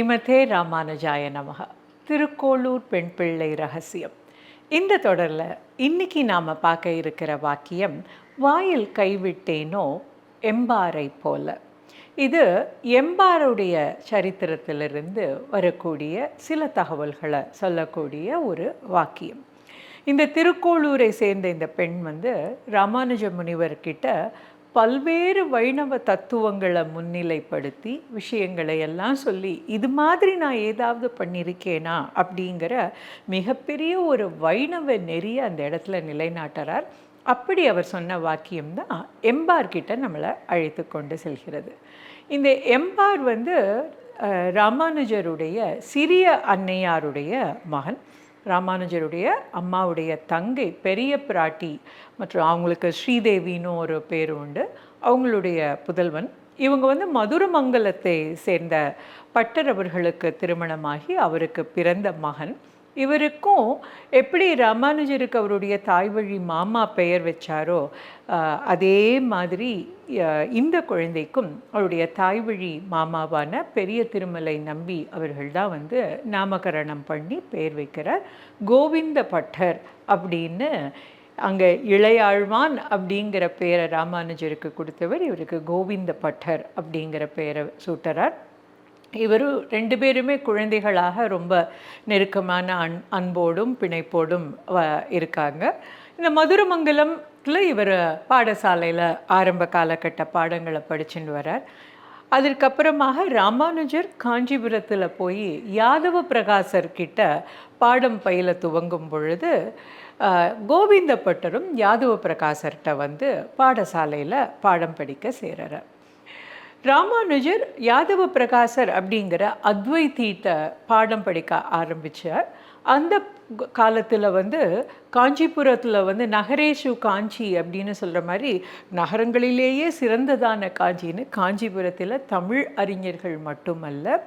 ஸ்ரீமதே ராமானுஜாய நமக. திருக்கோளூர் பெண் பிள்ளை ரகசியம். இந்த தொடரில் இன்னைக்கு நாம் பார்க்க இருக்கிற வாக்கியம், வாயில் கைவிட்டேனோ எம்பாரை போல. இது எம்பாருடைய சரித்திரத்திலிருந்து வரக்கூடிய சில தகவல்களை சொல்லக்கூடிய ஒரு வாக்கியம். இந்த திருக்கோளூரை சேர்ந்த இந்த பெண் ராமானுஜ முனிவர்கிட்ட பல்வேறு வைணவ தத்துவங்களை முன்னிலைப்படுத்தி விஷயங்களை எல்லாம் சொல்லி, இது மாதிரி நான் ஏதாவது பண்ணியிருக்கேனா அப்படிங்கிற மிகப்பெரிய ஒரு வைணவ நெறியை அந்த இடத்துல நிலைநாட்டுறார். அப்படி அவர் சொன்ன வாக்கியம்தான் எம்பார்கிட்ட நம்மளை அழைத்து கொண்டு செல்கிறது. இந்த எம்பார் ராமானுஜருடைய சிறிய அன்னையாருடைய மகன். ராமானுஜருடைய அம்மாவுடைய தங்கை பெரிய பிராட்டி மற்றும் அவங்களுக்கு ஸ்ரீதேவின்னு ஒரு பேர் உண்டு. அவங்களுடைய புதல்வன். இவங்க மதுரமங்கலத்தை சேர்ந்த பட்டர் அவர்களுக்கு திருமணமாகி அவருக்கு பிறந்த மகன். இவருக்கும் எப்படி ராமானுஜருக்கு அவருடைய தாய் வழி மாமா பெயர் வச்சாரோ அதே மாதிரி இந்த குழந்தைக்கும் அவருடைய தாய் வழி மாமாவான பெரிய திருமலை நம்பி அவர்கள் தான் நாமகரணம் பண்ணி பெயர் வைக்கிறார். கோவிந்த பட்டர் அப்படின்னு அங்கே இளையாழ்வான் அப்படிங்கிற பெயரை ராமானுஜருக்கு கொடுத்தவர் இவருக்கு கோவிந்த பட்டர் அப்படிங்கிற பெயரை சூட்டுறார். இவர் ரெண்டு பேருமே குழந்தைகளாக ரொம்ப நெருக்கமான அன்போடும் பிணைப்போடும் இருக்காங்க. இந்த மதுரமங்கலத்தில் இவர் பாடசாலையில் ஆரம்ப காலகட்ட பாடங்களை படிச்சுட்டு வரார். அதற்கப்புறமாக ராமானுஜர் காஞ்சிபுரத்தில் போய் யாதவ பிரகாசர்கிட்ட பாடம் பயில துவங்கும் பொழுது கோவிந்த பட்டரும் யாதவ பிரகாசர்கிட்ட பாடசாலையில் பாடம் படிக்க சேரார். ராமானுஜர் யாதவ பிரகாசர் அப்படிங்கிற அத்வைதீட்ட பாடம் படிக்க ஆரம்பித்தார். அந்த காலத்தில் காஞ்சிபுரத்தில் நகரேஷு காஞ்சி அப்படின்னு சொல்கிற மாதிரி நகரங்களிலேயே சிறந்ததான காஞ்சின்னு காஞ்சிபுரத்தில் தமிழ் அறிஞர்கள் மட்டுமல்ல,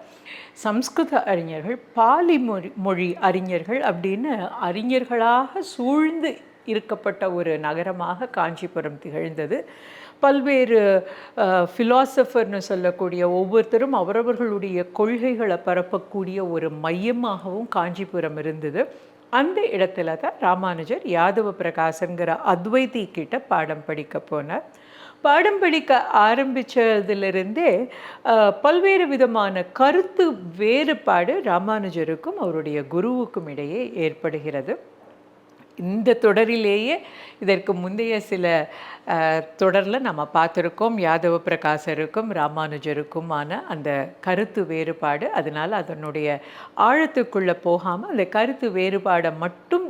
சம்ஸ்கிருத அறிஞர்கள், பாலி மொழி அறிஞர்கள் அப்படின்னு அறிஞர்களாக சூழ்ந்து இருக்கப்பட்ட ஒரு நகரமாக காஞ்சிபுரம் திகழ்ந்தது. பல்வேறு ஃபிலாசபர்னு சொல்லக்கூடிய ஒவ்வொருத்தரும் அவரவர்களுடைய கொள்கைகளை பரப்பக்கூடிய ஒரு மையமாகவும் காஞ்சிபுரம் இருந்தது. அந்த இடத்துல தான் ராமானுஜர் யாதவ பிரகாசங்கிற அத்வைதி கிட்ட பாடம் படிக்க போனார். பாடம் படிக்க ஆரம்பித்ததிலிருந்தே பல்வேறு விதமான கருத்து வேறுபாடு ராமானுஜருக்கும் அவருடைய குருவுக்கும் இடையே ஏற்படுகிறது. இந்த தொடரிலேயே இதற்கு முந்தைய சில தொடரில் நம்ம பார்த்துருக்கோம் யாதவ பிரகாசருக்கும் ராமானுஜருக்குமான அந்த கருத்து வேறுபாடு. அதனால் அதனுடைய ஆழத்துக்குள்ளே போகாமல் அந்த கருத்து வேறுபாடை மட்டும்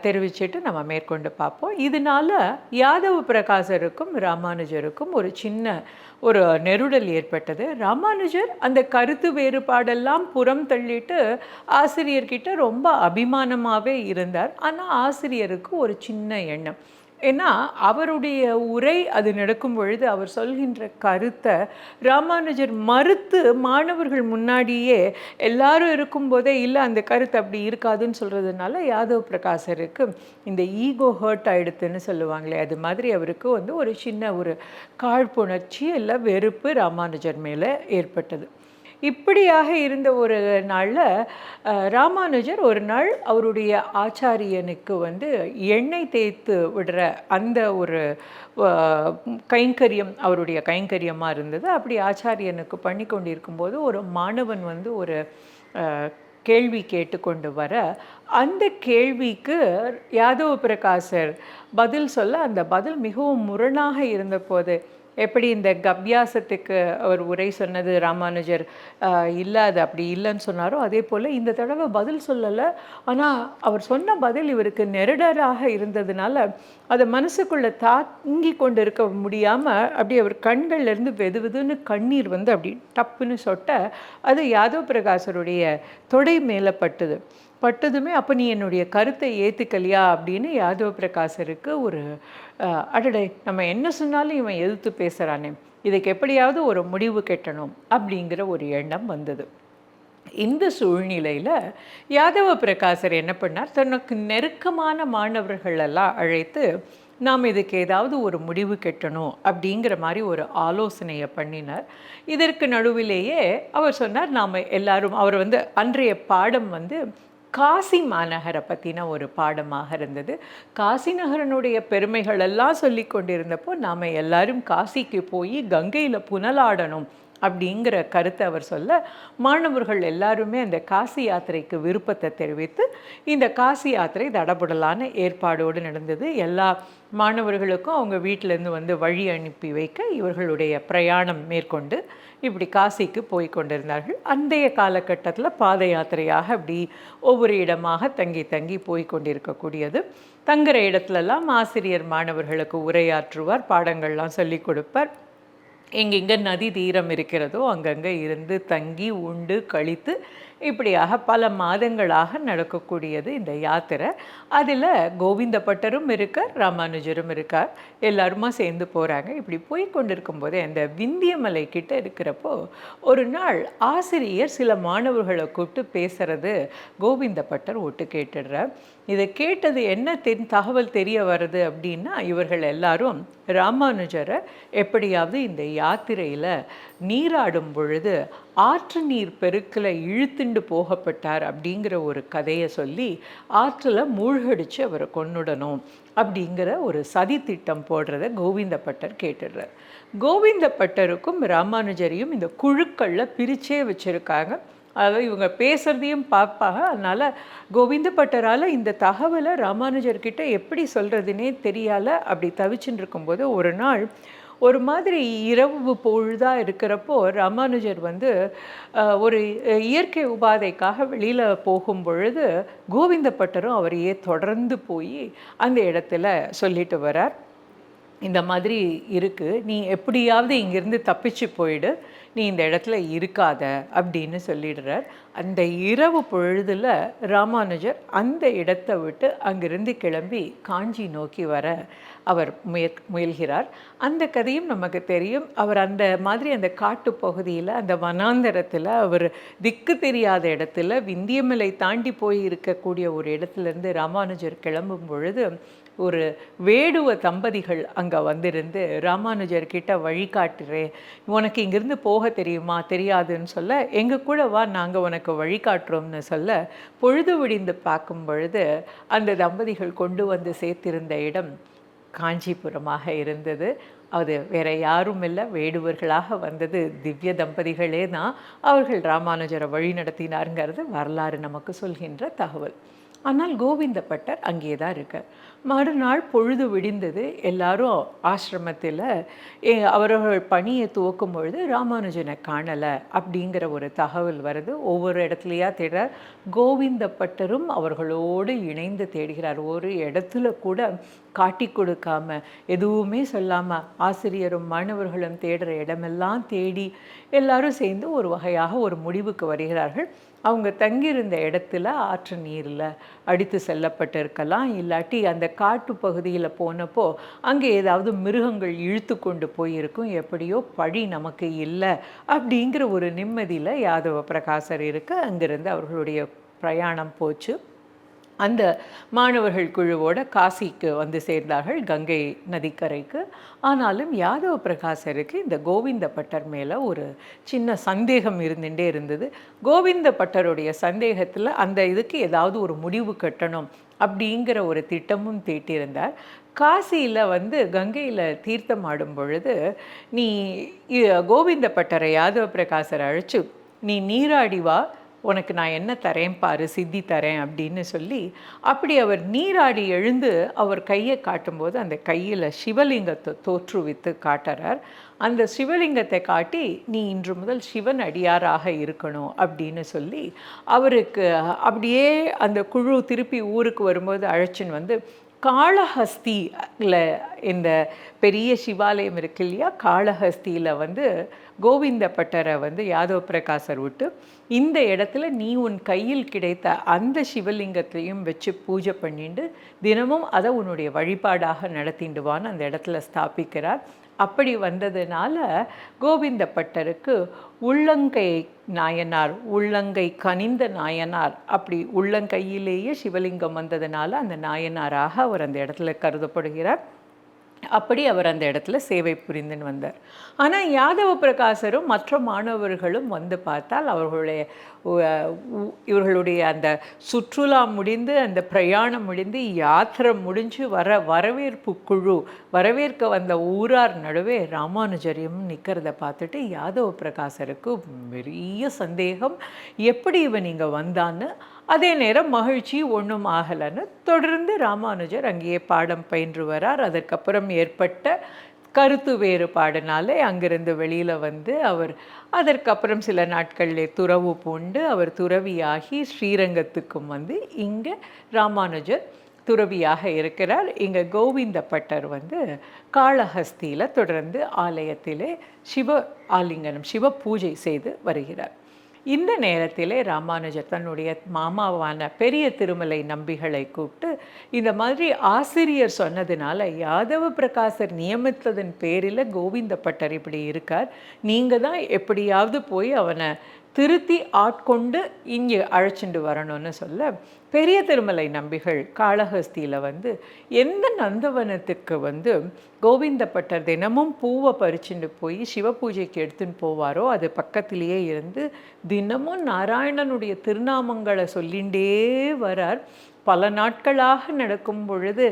தெரிவிச்சுட்டு நம்ம மேற்கொண்டு பார்ப்போம். இதனால் யாதவ பிரகாசருக்கும் ராமானுஜருக்கும் ஒரு சின்ன ஒரு நெருடல் ஏற்பட்டது. ராமானுஜர் அந்த கருத்து வேறுபாடெல்லாம் புறம் தள்ளிட்டு ஆசிரியர்கிட்ட ரொம்ப அபிமானமாகவே இருந்தார். ஆனால் ஆசிரியருக்கு ஒரு சின்ன எண்ணம், ஏன்னா அவருடைய உரை அது நடக்கும் பொழுது அவர் சொல்கின்ற கருத்தை ராமானுஜர் மறுத்து மாணவர்கள் முன்னாடியே எல்லாரும் இருக்கும்போதே இல்லை அந்த கருத்து அப்படி இருக்காதுன்னு சொல்கிறதுனால யாதவ பிரகாசருக்கு இந்த ஈகோ ஹர்ட் ஆகிடுதுன்னு சொல்லுவாங்களே, அது மாதிரி அவருக்கு ஒரு சின்ன ஒரு காழ்ப்புணர்ச்சி இல்லை வெறுப்பு ராமானுஜர் மேலே ஏற்பட்டது. இப்படியாக இருந்த ஒரு நாளில் ராமானுஜர் ஒரு நாள் அவருடைய ஆச்சாரியனுக்கு எண்ணெய் தேய்த்து விடுற அந்த ஒரு கைங்கரியம் அவருடைய கைங்கரியமாக இருந்தது. அப்படி ஆச்சாரியனுக்கு பண்ணி கொண்டிருக்கும்போது ஒரு மாணவன் ஒரு கேள்வி கேட்டுக்கொண்டு வர, அந்த கேள்விக்கு யாதவ பிரகாசர் பதில் சொல்ல அந்த பதில் மிகவும் முரணாக இருந்தபோது, எப்படி இந்த கப்யாசத்துக்கு அவர் உரை சொன்னது ராமானுஜர் இல்லை அது அப்படி இல்லைன்னு சொன்னாரோ, அதே போல் இந்த தடவை பதில் சொல்லலை. ஆனால் அவர் சொன்ன பதில் இவருக்கு நெருடலாக இருந்ததுனால அதை மனசுக்குள்ளே தாங்கி கொண்டு இருக்க முடியாமல் அப்படி அவர் கண்கள்லேருந்து வெது வெதுன்னு கண்ணீர் அப்படி டப்புன்னு சொட்ட அது யாதவ பிரகாசருடைய தொடை மேலே பட்டதுமே அப்போ நீ என்னுடைய கருத்தை ஏற்றுக்கலையா அப்படின்னு யாதவ பிரகாசருக்கு ஒரு அடடை, நம்ம என்ன சொன்னாலும் இவன் எதிர்த்து பேசுகிறானே, இதுக்கு எப்படியாவது ஒரு முடிவு கட்டணும் அப்படிங்கிற ஒரு எண்ணம் வந்தது. இந்த சூழ்நிலையில் யாதவ பிரகாசர் என்ன பண்ணார், தனக்கு நெருக்கமான மாணவர்களெல்லாம் அழைத்து நாம் இதுக்கு ஏதாவது ஒரு முடிவு கட்டணும் அப்படிங்கிற மாதிரி ஒரு ஆலோசனையை பண்ணினார். இதற்கு நடுவிலேயே அவர் சொன்னார், நாம் எல்லாரும் அவர் வந்து அன்றைய பாடம் வந்து காசி மாநகரை பற்றின ஒரு பாடமாக இருந்தது. காசி நகரனுடைய பெருமைகள் எல்லாம் சொல்லி கொண்டிருந்தப்போ நாம் எல்லாரும் காசிக்கு போய் கங்கையில் புனலாடணும் அப்படிங்கிற கருத்தை அவர் சொல்ல, மாணவர்கள் எல்லாருமே அந்த காசி யாத்திரைக்கு விருப்பத்தை தெரிவித்து இந்த காசி யாத்திரை தடபுடலான ஏற்பாடோடு நடந்தது. எல்லா மாணவர்களுக்கும் அவங்க வீட்டிலேருந்து வந்து வழி அனுப்பி வைக்க இவர்களுடைய பிரயாணம் மேற்கொண்டு இப்படி காசிக்கு போய் கொண்டிருந்தார்கள். அந்தைய காலகட்டத்தில் பாத யாத்திரையாக அப்படி ஒவ்வொரு இடமாக தங்கி தங்கி போய் கொண்டிருக்கக்கூடியது. தங்குற இடத்துலலாம் ஆசிரியர் மாணவர்களுக்கு உரையாற்றுவார், பாடங்கள்லாம் சொல்லிக் கொடுப்பார். எங்கெங்கே நதி தீரம் இருக்கிறதோ அங்கங்கே இருந்து தங்கி உண்டு கழித்து இப்படியாக பல மாதங்களாக நடக்கக்கூடியது இந்த யாத்திரை. அதில் கோவிந்த பட்டரும் இருக்கார், ராமானுஜரும் இருக்கார், எல்லாருமா சேர்ந்து போகிறாங்க. இப்படி போய் கொண்டிருக்கும் போதே அந்த விந்தியமலை கிட்ட இருக்கிறப்போ ஒரு நாள் ஆசிரியர் சில மாணவர்களை கூப்பிட்டு பேசுறது கோவிந்த பட்டர் ஒட்டு கேட்டுடுறார். இதை கேட்டது என்ன தகவல் தெரிய வருது அப்படின்னா, இவர்கள் எல்லாரும் ராமானுஜரை எப்படியாவது இந்த யாத்திரையில் நீராடும் பொழுது ஆற்று நீர் பெருக்கில் இழுத்துண்டு போகப்பட்டார் அப்படிங்கிற ஒரு கதையை சொல்லி ஆற்றில் மூழ்கடிச்சு அவரை கொன்னுடணும் அப்படிங்கிற ஒரு சதி திட்டம் போடுறத கோவிந்த பட்டர் கேட்டுடுறார். கோவிந்த பட்டருக்கும் ராமானுஜரையும் இந்த குழுக்களில் பிரிச்சே வச்சுருக்காங்க. அதாவது இவங்க பேசுகிறதையும் பார்ப்பாங்க. அதனால் கோவிந்த பட்டரால் இந்த தகவலை ராமானுஜர்கிட்ட எப்படி சொல்கிறதுனே தெரியால அப்படி தவிச்சுட்டு இருக்கும்போது ஒரு நாள் ஒரு மாதிரி இரவு பொழுதாக இருக்கிறப்போ ராமானுஜர் வந்து ஒரு இயற்கை உபாதைக்காக வெளியில் போகும் பொழுது கோவிந்த பட்டரும் அவரையே தொடர்ந்து போய் அந்த இடத்துல சொல்லிட்டு வரார், இந்த மாதிரி இருக்குது, நீ எப்படியாவது இங்கேருந்து தப்பிச்சு போயிடு, நீ இந்த இடத்துல இருக்காத அப்படின்னு சொல்லிடுறார். அந்த இரவு பொழுதில் ராமானுஜர் அந்த இடத்தை விட்டு அங்கிருந்து கிளம்பி காஞ்சி நோக்கி வர அவர் முயல்கிறார். அந்த கதையும் நமக்கு தெரியும். அவர் அந்த மாதிரி அந்த காட்டு பகுதியில் அந்த வனாந்தரத்தில் அவர் திக்கு தெரியாத இடத்துல விந்தியமலை தாண்டி போய் இருக்கக்கூடிய ஒரு இடத்துலேருந்து ராமானுஜர் கிளம்பும் பொழுது ஒரு வேடுவ தம்பதிகள் அங்கே வந்திருந்து ராமானுஜர்கிட்ட வழிகாட்டுறேன், உனக்கு இங்கேருந்து போக தெரியுமா தெரியாதுன்னு சொல்ல, எங்கள் கூட வா நாங்கள் உனக்கு வழிகாட்டுறோம்னு சொல்ல, பொழுது விடிந்து பார்க்கும் பொழுது அந்த தம்பதிகள் கொண்டு வந்து சேர்த்திருந்த இடம் காஞ்சிபுரமாக இருந்தது. அது வேற யாரும் இல்லை, வேடுவர்களாக வந்தது திவ்ய தம்பதிகளே தான். அவர்கள் ராமானுஜரை வழி நடத்தினாருங்கிறது வரலாறு நமக்கு சொல்கின்ற தகவல். ஆனால் கோவிந்த பட்டர் அங்கே தான் இருக்கார். மறுநாள் பொழுது விடிந்தது. எல்லாரும் ஆசிரமத்தில் அவர்கள் பணியை துவக்கும் பொழுது ராமானுஜனை காணலை அப்படிங்கிற ஒரு தகவல் வருது. ஒவ்வொரு இடத்துலையா தேட கோவிந்த பட்டரும் அவர்களோடு இணைந்து தேடுகிறார். ஒரு இடத்துல கூட காட்டி கொடுக்காம எதுவுமே சொல்லாமல் ஆசிரியரும் மாணவர்களும் தேடுற இடமெல்லாம் தேடி எல்லாரும் சேர்ந்து ஒரு வகையாக ஒரு முடிவுக்கு வருகிறார்கள். அவங்க தங்கியிருந்த இடத்துல ஆற்று நீரில் அடித்து செல்லப்பட்டிருக்கலாம், இல்லாட்டி அந்த காட்டு பகுதியில் போனப்போ அங்கே ஏதாவது மிருகங்கள் இழுத்து கொண்டு போயிருக்கும். எப்படியோ பழி நமக்கு இல்லை அப்படிங்கிற ஒரு நிம்மதியில் யாதவ பிரகாசர் இருக்க அங்கிருந்து அவர்களுடைய பிரயாணம் போச்சு. அந்த மாணவர்கள் குழுவோட காசிக்கு வந்து சேர்ந்தார்கள், கங்கை நதிக்கரைக்கு. ஆனாலும் யாதவ பிரகாசருக்கு இந்த கோவிந்த பட்டர் மேலே ஒரு சின்ன சந்தேகம் இருந்துகிட்டே இருந்தது. கோவிந்த பட்டருடைய சந்தேகத்தில் அந்த இதுக்கு ஏதாவது ஒரு முடிவு கட்டணும் அப்படிங்கிற ஒரு திட்டமும் தீட்டியிருந்தார். காசியில் வந்து கங்கையில் தீர்த்தம் ஆடும் பொழுது நீ கோவிந்த பட்டரை யாதவ பிரகாசரை அழைச்சு நீ நீராடி வா, உனக்கு நான் என்ன தரேன் பாரு, சித்தி தரேன் அப்படின்னு சொல்லி அப்படி அவர் நீராடி எழுந்து அவர் கையை காட்டும்போது அந்த கையில் சிவலிங்கத்தை தோற்றுவித்து காட்டுறார். அந்த சிவலிங்கத்தை காட்டி நீ இன்று முதல் சிவன் அடியாராக இருக்கணும் அப்படின்னு சொல்லி அவருக்கு அப்படியே அந்த குழு திருப்பி ஊருக்கு வரும்போது அழைச்சின்னு வந்து காளஹஸ்தியில் இந்த பெரிய சிவாலயம் இருக்கு இல்லையா, காளஹஸ்தியில் வந்து கோவிந்த பட்டரை வந்து யாதவ பிரகாசர் விட்டு இந்த இடத்துல நீ உன் கையில் கிடைத்த அந்த சிவலிங்கத்தையும் வச்சு பூஜை பண்ணிட்டு தினமும் அதை உன்னுடைய வழிபாடாக நடத்திண்டுவான்னு அந்த இடத்துல ஸ்தாபிக்கிறார். அப்படி வந்ததுனால கோவிந்த பட்டருக்கு உள்ளங்கை நாயனார், உள்ளங்கை கனிந்த நாயனார், அப்படி உள்ளங்கையிலேயே சிவலிங்கம் வந்ததுனால அந்த நாயனாராக அவர் அந்த இடத்துல கருதப்படுகிறார். அப்படி அவர் அந்த இடத்துல சேவை புரிந்துன்னு வந்தார். ஆனால் யாதவ பிரகாசரும் மற்ற மாணவர்களும் வந்து பார்த்தால் அவர்களுடைய இவர்களுடைய அந்த சுற்றுலா முடிந்து, அந்த பிரயாணம் முடிந்து, யாத்திரை முடிஞ்சு வரவேற்பு குழு வரவேற்க வந்த ஊரார் நடுவே ராமானுஜரையும் நிற்கிறத பார்த்துட்டு யாதவ பிரகாசருக்கு பெரிய சந்தேகம், எப்படி இவன் இங்கே வந்தான்னு. அதே நேரம் மகிழ்ச்சி ஒன்றும் ஆகலைன்னு தொடர்ந்து ராமானுஜர் அங்கேயே பாடம் பயின்று வரார். அதற்கப்புறம் ஏற்பட்ட கருத்து வேறுபாடுனாலே அங்கிருந்து வெளியில் வந்து அவர் அதற்கப்புறம் சில நாட்களிலே துறவு பூண்டு அவர் துறவியாகி ஸ்ரீரங்கத்துக்கும் வந்து இங்கே ராமானுஜர் துறவியாக இருக்கிறார். இங்கே கோவிந்த பட்டர் வந்து காளஹஸ்தியில் தொடர்ந்து ஆலயத்திலே சிவ ஆலிங்கனம் சிவ பூஜை செய்து வருகிறார். இந்த நேரத்திலே ராமானுஜர் தன்னுடைய மாமாவான பெரிய திருமலை நம்பிகளை கூப்பிட்டு, இந்த மாதிரி ஆசிரியர் சொன்னதுனால யாதவ பிரகாசர் நியமித்ததன் பேரில் கோவிந்த பட்டர் இப்படி இருக்கார், நீங்கள் தான் எப்படியாவது போய் அவனை திருத்தி ஆட்கொண்டு இங்கே அழைச்சிட்டு வரணும்னு சொல்ல, பெரிய திருமலை நம்பிகள் காளஹஸ்தியில் வந்து எந்த நந்தவனத்துக்கு வந்து கோவிந்த பட்டர் தினமும் பூவை பறிச்சுட்டு போய் சிவ பூஜைக்கு எடுத்துன்னு போவாரோ அது பக்கத்திலேயே இருந்து தினமும் நாராயணனுடைய திருநாமங்களை சொல்லிகிட்டே வரார். பல நாட்களாக நடக்கும் பொழுது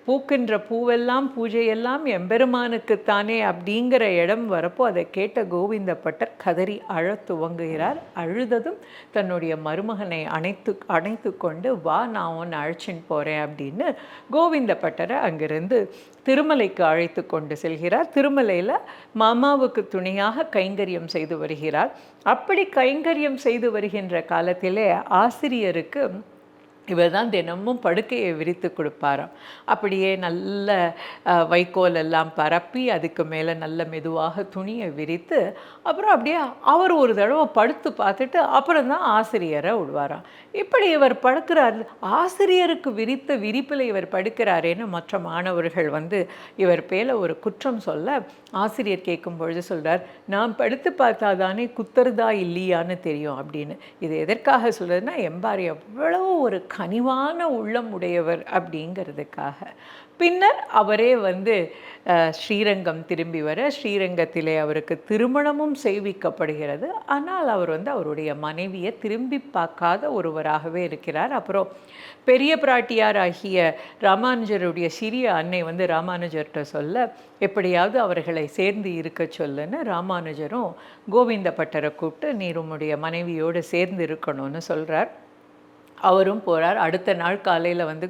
பூக்கின்ற பூவெல்லாம் பூஜையெல்லாம் எம்பெருமானுக்குத்தானே அப்படிங்கிற இடம் வரப்போ அதை கேட்ட கோவிந்த பட்டர் கதறி அழ துவங்குகிறார். அழுததும் தன்னுடைய மருமகனை அணைத்து கொண்டு, வா நான் உன்னை அழைச்சின்னு போகிறேன் அப்படின்னு கோவிந்த பட்டரை அங்கிருந்து திருமலைக்கு அழைத்து கொண்டு செல்கிறார். திருமலையில் மாமாவுக்கு துணையாக கைங்கரியம் செய்து வருகிறார். அப்படி கைங்கரியம் செய்து வருகின்ற காலத்திலே ஆசிரியருக்கு இவர் தான் தினமும் படுக்கையை விரித்து கொடுப்பாராம். அப்படியே நல்ல வைக்கோல் எல்லாம் பரப்பி அதுக்கு மேலே நல்ல மெதுவாக துணியை விரித்து அப்புறம் அப்படியே அவர் ஒரு தடவை படுத்து பார்த்துட்டு அப்புறம் தான் ஆசிரியரை விடுவாராம். இப்படி இவர் படுக்கிறார், ஆசிரியருக்கு விரித்த விரிப்பில் இவர் படுக்கிறாரேன்னு மற்ற மாணவர்கள் வந்து இவர் பேல ஒரு குற்றம் சொல்ல, ஆசிரியர் கேட்கும் பொழுது சொல்கிறார், நான் படுத்து பார்த்தா தானே குத்துறதா இல்லையான்னு தெரியும் அப்படின்னு. இது எதற்காக சொல்கிறதுனா, எம்பார் எவ்வளவு ஒரு கனிவான உள்ளம் உடையவர் அப்படிங்கிறதுக்காக. பின்னர் அவரே வந்து ஸ்ரீரங்கம் திரும்பி வர, ஸ்ரீரங்கத்திலே அவருக்கு திருமணமும் செய்விக்கப்படுகிறது. ஆனால் அவர் வந்து அவருடைய மனைவியை திரும்பி பார்க்காத ஒருவராகவே இருக்கிறார். அப்புறம் பெரிய பிராட்டியார் ஆகிய ராமானுஜருடைய சிறிய அன்னை வந்து ராமானுஜர்கிட்ட சொல்ல, எப்படியாவது அவர்களை சேர்ந்து இருக்க சொல்லுன்னு ராமானுஜரும் கோவிந்த பட்டரை கூப்பிட்டு, நீர் உம்முடைய மனைவியோடு சேர்ந்து இருக்கணும்னு சொல்கிறார். அவரும் போகிறார். அடுத்த நாள் காலையில் வந்து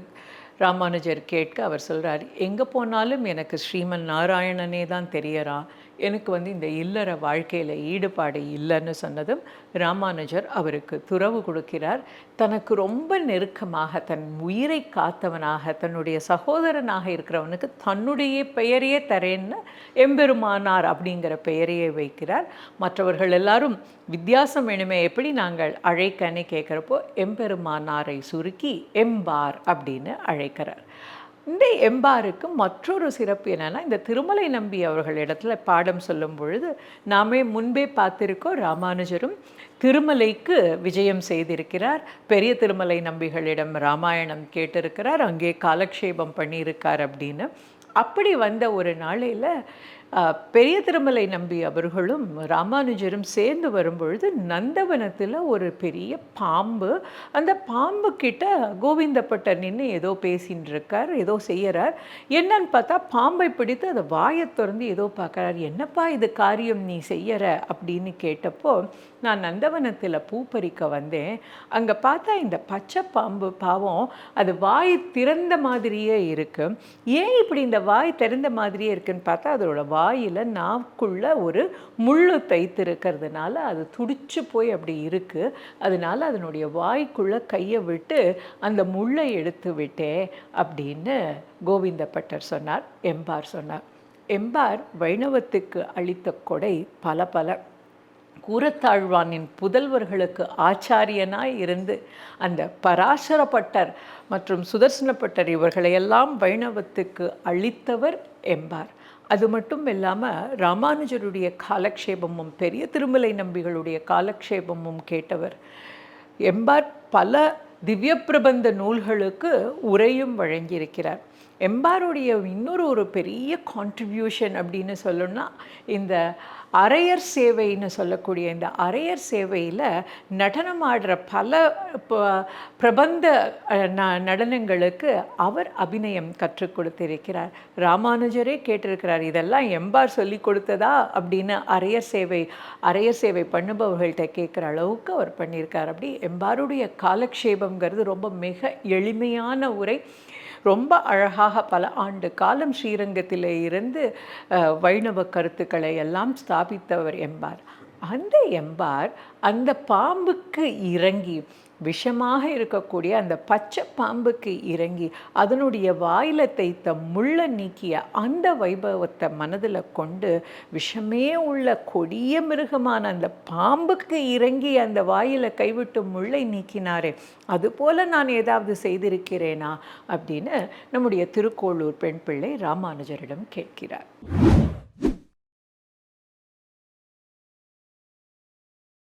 ராமானுஜர் கேட்க அவர் சொல்கிறார், எங்கே போனாலும் எனக்கு ஸ்ரீமன் நாராயணனே தான் தெரியறான், எனக்கு வந்து இந்த இல்லற வாழ்க்கையில் ஈடுபாடு இல்லைன்னு சொன்னதும் ராமானுஜர் அவருக்கு துறவு கொடுக்கிறார். தனக்கு ரொம்ப நெருக்கமாக தன் உயிரை காத்தவனாக தன்னுடைய சகோதரனாக இருக்கிறவனுக்கு தன்னுடைய பெயரையே தரேன்னு எம்பெருமானார் அப்படிங்கிற பெயரையே வைக்கிறார். மற்றவர்கள் எல்லாரும் வித்தியாசம் வேணுமே எப்படி நாங்கள் அழைக்கன்னு கேட்குறப்போ எம்பெருமானாரை சுருக்கி எம்பார் அப்படின்னு அழைக்கிறார். இந்த எம்பாருக்கு மற்றொரு சிறப்பு என்னென்னா, இந்த திருமலை நம்பி அவர்களிடத்துல பாடம் சொல்லும் பொழுது நாமே முன்பே பார்த்திருக்கோம், ராமானுஜரும் திருமலைக்கு விஜயம் செய்திருக்கிறார். பெரிய திருமலை நம்பிகளிடம் ராமாயணம் கேட்டிருக்கிறார், அங்கே காலக்ஷேபம் பண்ணியிருக்கார் அப்படின்னு. அப்படி வந்த ஒரு நாளையில் பெரிய திருமலை நம்பி அவர்களும் ராமானுஜரும் சேர்ந்து வரும்பொழுது நந்தவனத்தில் ஒரு பெரிய பாம்பு, அந்த பாம்பு கிட்ட கோவிந்த பட்டர் நின்று ஏதோ பேசின்னு இருக்கார், ஏதோ செய்கிறார். என்னன்னு பார்த்தா பாம்பை பிடித்து அதை வாயை திறந்து ஏதோ பார்க்குறார். என்னப்பா இது காரியம் நீ செய்யற அப்படின்னு கேட்டப்போ, நான் நந்தவனத்தில் பூ பறிக்க வந்தேன், அங்கே பார்த்தா இந்த பச்சை பாம்பு பாவம் அது வாய் திறந்த மாதிரியே இருக்கு, ஏன் இப்படி இந்த வாய் திறந்த மாதிரியே இருக்குன்னு பார்த்தா அதோட வாயில் நாக்குள்ள ஒரு முள்ளு தைத்திருக்கிறதுனால அது துடிச்சு போய் அப்படி இருக்குது, அதனால அதனுடைய வாய்க்குள்ளே கையை விட்டு அந்த முள்ளை எடுத்து விட்டேன் அப்படின்னு கோவிந்த பட்டர் சொன்னார். எம்பார் சொன்னார். எம்பார் வைணவத்துக்கு அளித்த கொடை பல பல. கூரத்தாழ்வானின் புதல்வர்களுக்கு ஆச்சாரியனாய் இருந்து அந்த பராசர பட்டர் மற்றும் சுதர்சன பட்டர் இவர்களையெல்லாம் வைணவத்துக்கு அளித்தவர் எம்பார். அது மட்டும் இல்லாமல் ராமானுஜருடைய காலக்ஷேபமும் பெரிய திருமலை நம்பிகளுடைய காலக்ஷேபமும் கேட்டவர். எம்பார் பல திவ்ய பிரபந்த நூல்களுக்கு உரையும் வழங்கியிருக்கிறார். எம்பாருடைய இன்னொரு பெரிய கான்ட்ரிபியூஷன் அப்படின்னு சொல்லணும்னா, இந்த அரையர் சேவைன்னு சொல்லக்கூடிய இந்த அரையர் சேவையில் நடனமாடுற பல பிரபந்த நடனங்களுக்கு அவர் அபிநயம் கற்றுக் கொடுத்திருக்கிறார். ராமானுஜரே கேட்டிருக்கிறார், இதெல்லாம் எம்பார் சொல்லி கொடுத்ததா அப்படின்னு அரையர் சேவை பண்ணுபவர்கள்ட்ட கேட்குற அளவுக்கு அவர் பண்ணியிருக்கார். அப்படி எம்பாருடைய காலக்ஷேபங்கிறது ரொம்ப மிக எளிமையான உரை. ரொம்ப அழகாக பல ஆண்டு காலம் ஸ்ரீரங்கத்திலே இருந்து வைணவ கருத்துக்களை எல்லாம் ஸ்தாபித்தவர் எம்பார். அந்த எம்பார் அந்த பாம்புக்கு இறங்கி, விஷமாக இருக்கக்கூடிய அந்த பச்சை பாம்புக்கு இறங்கி அதனுடைய வாயில தைத்த முள்ளை நீக்கிய அந்த வைபவத்தை மனதில் கொண்டு, விஷமே உள்ள கொடிய மிருகமான அந்த பாம்புக்கு இறங்கி அந்த வாயில கைவிட்டு முள்ளை நீக்கினாரே, அதுபோல நான் ஏதாவது செய்திருக்கிறேனா அப்படின்னு நம்முடைய திருக்கோளூர் பெண் பிள்ளை ராமானுஜரிடம் கேட்கிறார்.